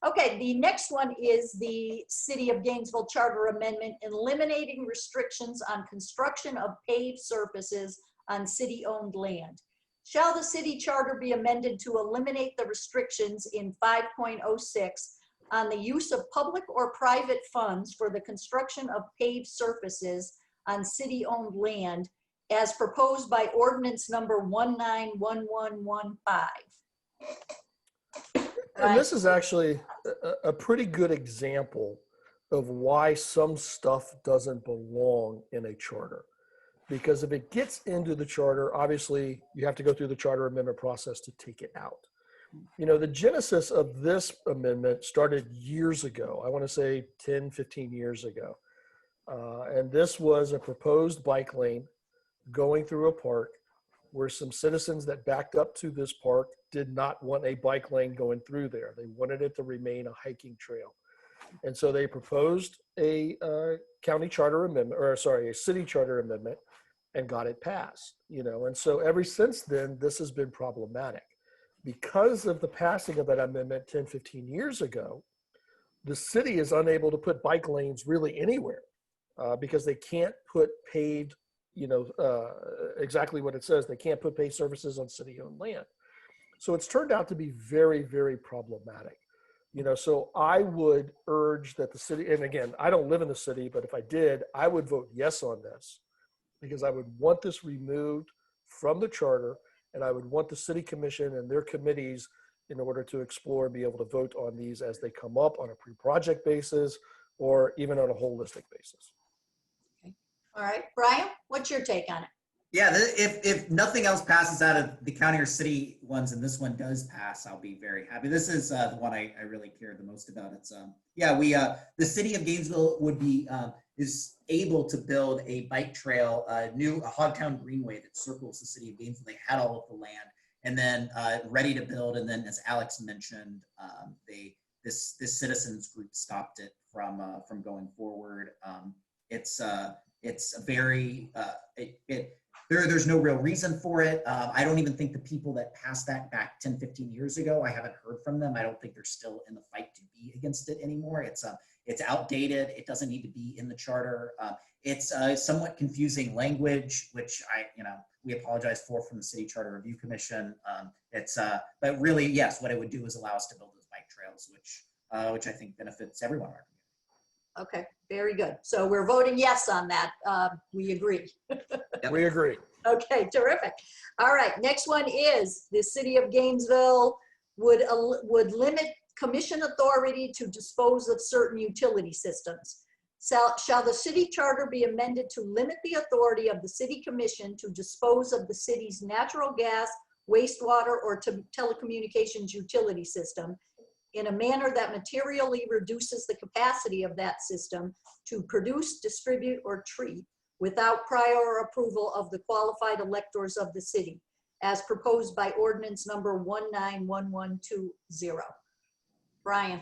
Okay, the next one is the City of Gainesville Charter Amendment, eliminating restrictions on construction of paved surfaces on city-owned land. Shall the city charter be amended to eliminate the restrictions in 5.06 on the use of public or private funds for the construction of paved surfaces on city-owned land as proposed by ordinance number 191115? And this is actually a pretty good example of why some stuff doesn't belong in a charter. Because if it gets into the charter, obviously you have to go through the charter amendment process to take it out. You know, the genesis of this amendment started years ago. I want to say 10, 15 years ago. And this was a proposed bike lane going through a park where some citizens that backed up to this park did not want a bike lane going through there. They wanted it to remain a hiking trail. And so they proposed a county charter amendment, or sorry, a city charter amendment, and got it passed, you know. And so ever since then, this has been problematic. Because of the passing of that amendment 10, 15 years ago, the city is unable to put bike lanes really anywhere because they can't put paved, you know, exactly what it says. They can't put paved surfaces on city-owned land. So it's turned out to be very, very problematic. You know, so I would urge that the city, and again, I don't live in the city, but if I did, I would vote yes on this because I would want this removed from the charter, and I would want the city commission and their committees in order to explore and be able to vote on these as they come up on a pre-project basis or even on a holistic basis. Okay. All right, Bryan, what's your take on it? Yeah, if nothing else passes out of the county or city ones, and this one does pass, I'll be very happy. This is the one I really care the most about. It's the city of Gainesville would be is able to build a bike trail, a Hogtown Greenway that circles the city of Gainesville. They had all of the land, and then ready to build. And then, as Alex mentioned, this citizens group stopped it from going forward. It's a very there's no real reason for it. I don't even think the people that passed that back 10, 15 years ago, I haven't heard from them. I don't think they're still in the fight to be against it anymore. It's outdated. It doesn't need to be in the charter. It's somewhat confusing language, which we apologize for from the City Charter Review Commission. But really, yes, what it would do is allow us to build those bike trails, which I think benefits everyone in our community. Okay, very good. So we're voting yes on that. We agree. Yep. We agree. Okay, terrific. All right, next one is the City of Gainesville would limit commission authority to dispose of certain utility systems. Shall the city charter be amended to limit the authority of the city commission to dispose of the city's natural gas, wastewater, or telecommunications utility system in a manner that materially reduces the capacity of that system to produce, distribute, or treat without prior approval of the qualified electors of the city, as proposed by ordinance number 191120. Bryan.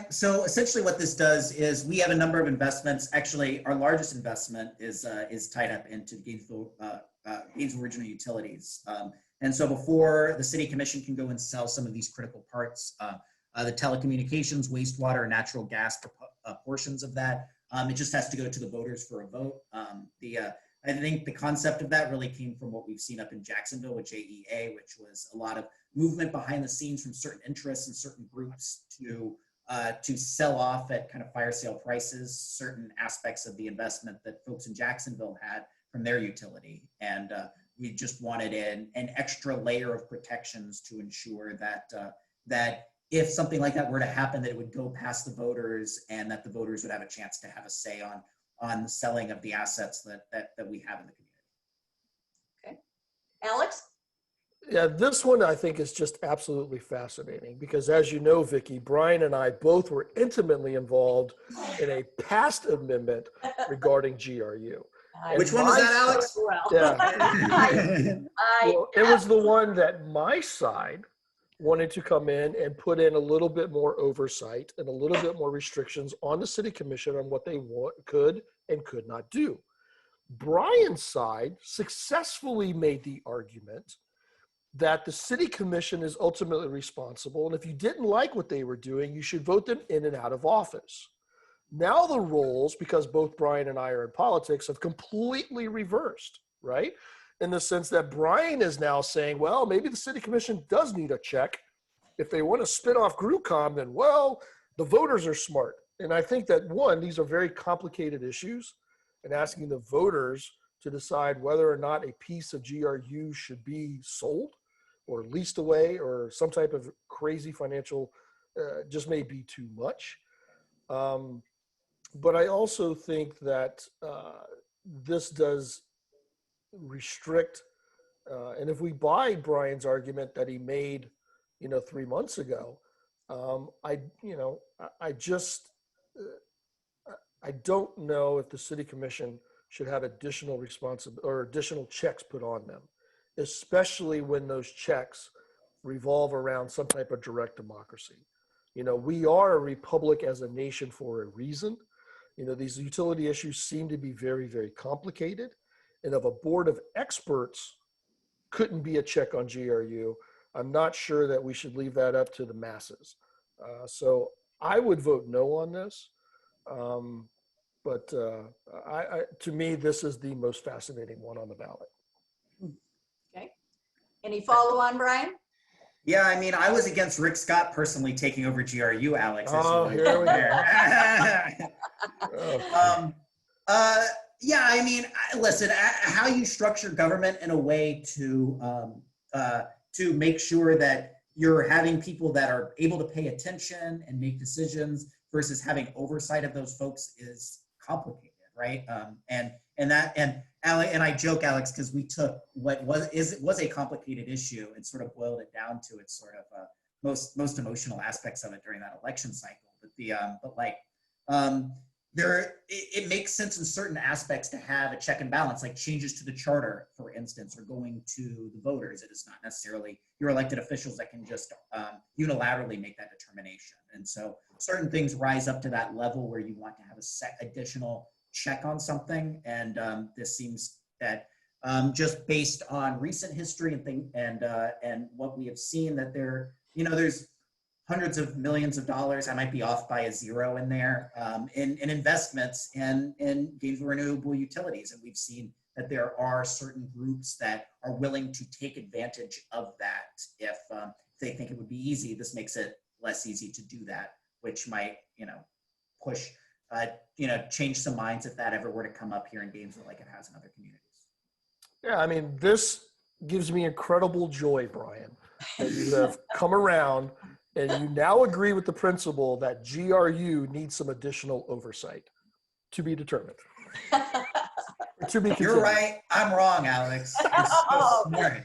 So essentially what this does is we have a number of investments. Actually, our largest investment is tied up into Gainesville Regional Utilities. And so before the city commission can go and sell some of these critical parts, the telecommunications, wastewater, and natural gas portions of that, it just has to go to the voters for a vote. I think the concept of that really came from what we've seen up in Jacksonville with JEA, which was a lot of movement behind the scenes from certain interests and certain groups to sell off at kind of fire sale prices certain aspects of the investment that folks in Jacksonville had from their utility. And we just wanted an extra layer of protections to ensure that if something like that were to happen, that it would go past the voters and that the voters would have a chance to have a say on the selling of the assets that we have in the community. Okay. Alex? Yeah, this one I think is just absolutely fascinating because, as you know, Vicki, Bryan and I both were intimately involved in a past amendment regarding GRU. Which one was that, Alex? Well, it was the one that my side wanted to come in and put in a little bit more oversight and a little bit more restrictions on the city commission on what they could and could not do. Bryan's side successfully made the argument that the city commission is ultimately responsible. And if you didn't like what they were doing, you should vote them in and out of office. Now the roles, because both Bryan and I are in politics, have completely reversed, right? In the sense that Bryan is now saying, well, maybe the city commission does need a check. If they want to spin off GrewCom, then, well, the voters are smart. And I think that, one, these are very complicated issues, and asking the voters to decide whether or not a piece of GRU should be sold or leased away or some type of crazy financial just may be too much. But I also think that this does restrict, and if we buy Bryan's argument that he made, 3 months ago, I don't know if the city commission should have additional responsibility or additional checks put on them, especially when those checks revolve around some type of direct democracy. We are a republic as a nation for a reason. These utility issues seem to be very, very complicated. And if a board of experts couldn't be a check on GRU, I'm not sure that we should leave that up to the masses. So I would vote no on this. But to me, this is the most fascinating one on the ballot. Okay. Any follow on, Bryan? Yeah, I mean, I was against Rick Scott personally taking over GRU, Alex. Oh, here we go. Yeah, I mean, listen, how you structure government in a way to make sure that you're having people that are able to pay attention and make decisions versus having oversight of those folks is complicated, right? And I joke, Alex, because we took what was a complicated issue and sort of boiled it down to its sort of most emotional aspects of it during that election cycle. But it makes sense in certain aspects to have a check and balance, like changes to the charter, for instance, or going to the voters. It is not necessarily your elected officials that can just unilaterally make that determination. And so certain things rise up to that level where you want to have a additional check on something. And this seems that just based on recent history and what we have seen, that there's hundreds of millions of dollars, I might be off by a zero in there, in investments in Gainesville renewable utilities. And we've seen that there are certain groups that are willing to take advantage of that. If they think it would be easy, this makes it less easy to do that, which might, push, change some minds if that ever were to come up here in Gainesville like it has in other communities. Yeah, I mean, this gives me incredible joy, Bryan, that you have come around and you now agree with the principle that GRU needs some additional oversight to be determined. To be You're right. I'm wrong, Alex. You're so smart.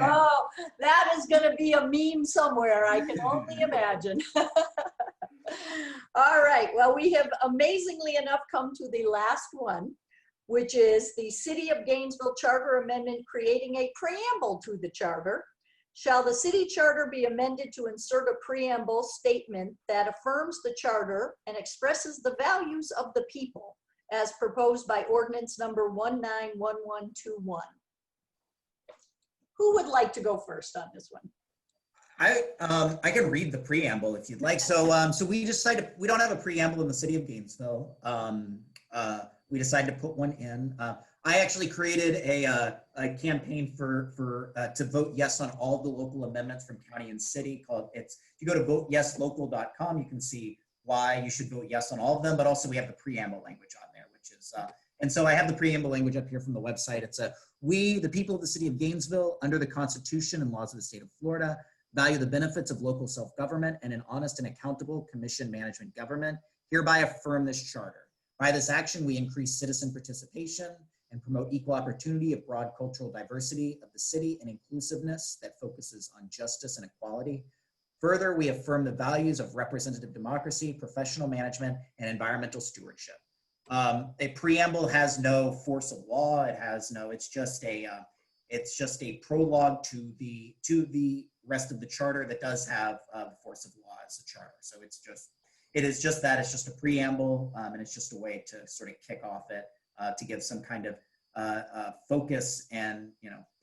Oh, that is going to be a meme somewhere. I can only imagine. All right. Well, we have amazingly enough come to the last one, which is the City of Gainesville Charter Amendment creating a preamble to the charter. Shall the city charter be amended to insert a preamble statement that affirms the charter and expresses the values of the people as proposed by ordinance number 191121? Who would like to go first on this one? I can read the preamble if you'd like. So we decided we don't have a preamble in the city of Gainesville. We decided to put one in. I actually created a campaign to vote yes on all the local amendments from county and city. If you go to voteyeslocal.com, you can see why you should vote yes on all of them. But also we have the preamble language on there, which is and so I have the preamble language up here from the website. It's we, the people of the city of Gainesville, under the Constitution and laws of the state of Florida, value the benefits of local self-government and an honest and accountable commission management government. Hereby affirm this charter. By this action, we increase citizen participation and promote equal opportunity of broad cultural diversity of the city and inclusiveness that focuses on justice and equality. Further, we affirm the values of representative democracy, professional management, and environmental stewardship. A preamble has no force of law. It's just a prologue to the rest of the charter that does have the force of law as a charter. So it's just a preamble, and it's just a way to sort of kick off it, to give some kind of focus and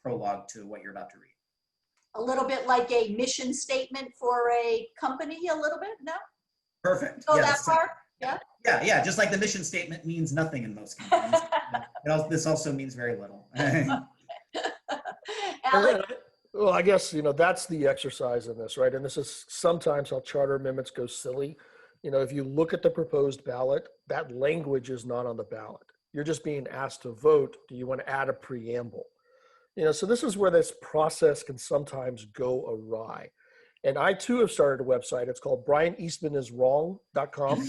prologue to what you're about to read. a little bit like a mission statement for a company, a little bit, no? Perfect. Oh, Yeah, that this is like- part? Yeah. yeah. Just like the mission statement means nothing in most companies. This also means very little. Alex? Well, I guess, that's the exercise in this, right? And this is sometimes how charter amendments go silly. If you look at the proposed ballot, that language is not on the ballot. You're just being asked to vote. Do you want to add a preamble? So this is where this process can sometimes go awry. And I too have started a website. It's called BryanEastmanIsWrong.com.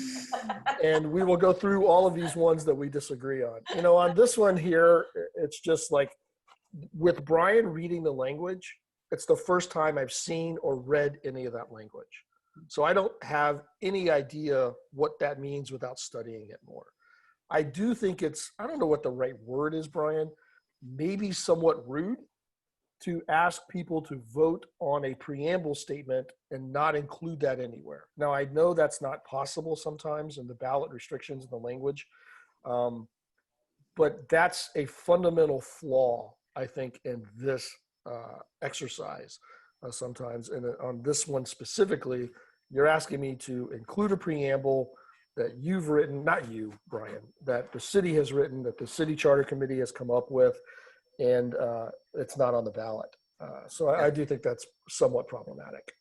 And we will go through all of these ones that we disagree on. On this one here, it's just like, with Bryan reading the language, it's the first time I've seen or read any of that language. So I don't have any idea what that means without studying it more. I do think I don't know what the right word is, Bryan, maybe somewhat rude to ask people to vote on a preamble statement and not include that anywhere. Now, I know that's not possible sometimes in the ballot restrictions and the language, but that's a fundamental flaw, I think, in this exercise sometimes. And on this one specifically, you're asking me to include a preamble that you've written, not you, Bryan, that the city has written, that the city charter committee has come up with, and it's not on the ballot. So I do think that's somewhat problematic.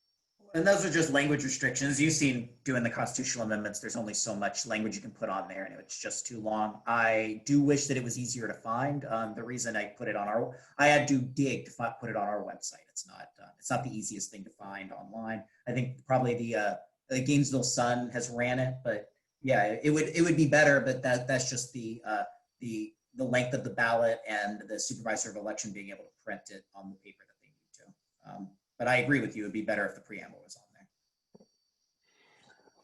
And those are just language restrictions. You've seen doing the constitutional amendments, there's only so much language you can put on there and it's just too long. I do wish that it was easier to find. The reason I put it on I had to dig to put it on our website. It's not the easiest thing to find online. I think probably the Gainesville Sun has ran it, but yeah, it would be better, but that's just the length of the ballot and the supervisor of election being able to print it on the paper that they need to. But I agree with you, it'd be better if the preamble was on there.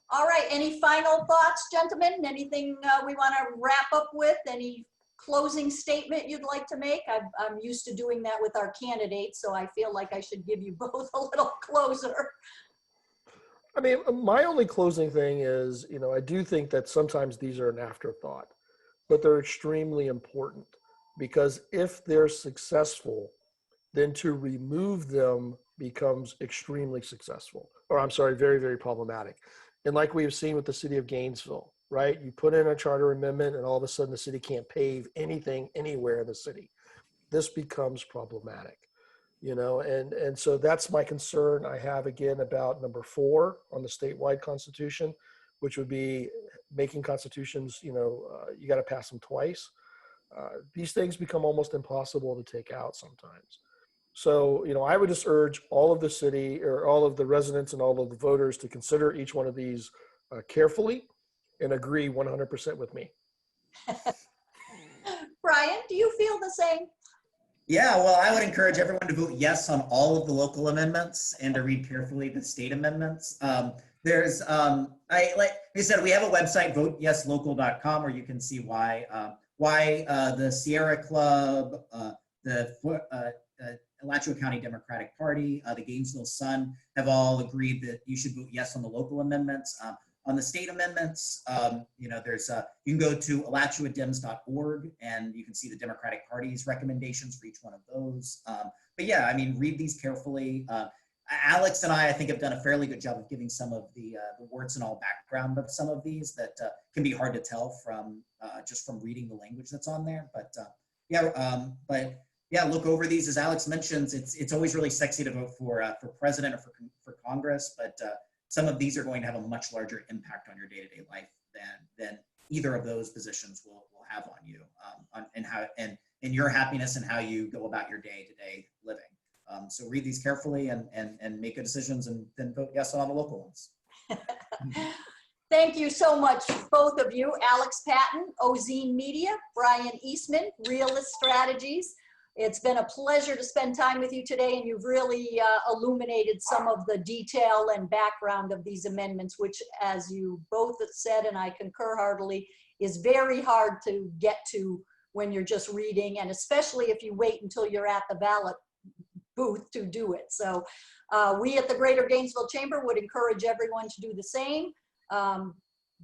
All right, any final thoughts, gentlemen? Anything we want to wrap up with? Any closing statement you'd like to make? I'm used to doing that with our candidates, so I feel like I should give you both a little closer. I mean, my only closing thing is, I do think that sometimes these are an afterthought, but they're extremely important, because if they're successful, then to remove them becomes extremely successful, or I'm sorry, very, very problematic. And like we've seen with the city of Gainesville, right? You put in a charter amendment and all of a sudden the city can't pave anything anywhere in the city. This becomes problematic, and so that's my concern I have again about number 4 on the statewide constitution, which would be making constitutions, you got to pass them twice. These things become almost impossible to take out sometimes. So, I would just urge all of the city, or all of the residents and all of the voters, to consider each one of these carefully and agree 100% with me. Bryan, do you feel the same? Yeah, well, I would encourage everyone to vote yes on all of the local amendments and to read carefully the state amendments. There's, like I said, we have a website, voteyeslocal.com, where you can see why the Sierra Club, the Alachua County Democratic Party, the Gainesville Sun have all agreed that you should vote yes on the local amendments. On the state amendments, there's you can go to alachuadems.org and you can see the Democratic Party's recommendations for each one of those. But yeah, I mean, read these carefully. Alex and I think, have done a fairly good job of giving some of the words and all background of some of these that can be hard to tell from just from reading the language that's on there. But yeah, look over these. As Alex mentions, it's always really sexy to vote for president or for Congress, but some of these are going to have a much larger impact on your day-to-day life than either of those positions will have on you, and your happiness and how you go about your day-to-day living. So read these carefully and make good decisions, and then vote yes on all the local ones. Thank you so much, both of you. Alex Patton, Ozean Media, Bryan Eastman, Realist Strategies. It's been a pleasure to spend time with you today, and you've really illuminated some of the detail and background of these amendments, which, as you both said, and I concur heartily, is very hard to get to when you're just reading, and especially if you wait until you're at the ballot booth to do it. So we at the Greater Gainesville Chamber would encourage everyone to do the same.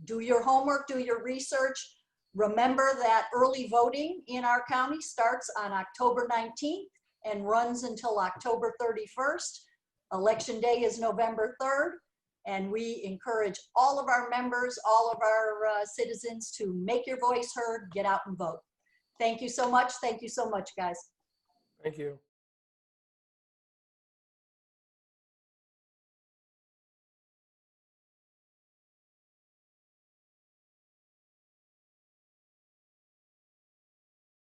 Do your homework, do your research. Remember that early voting in our county starts on October 19th. and runs until October 31st. Election day is November 3rd. And we encourage all of our members, all of our citizens to make your voice heard, get out and vote. Thank you so much. Thank you so much, guys. Thank you.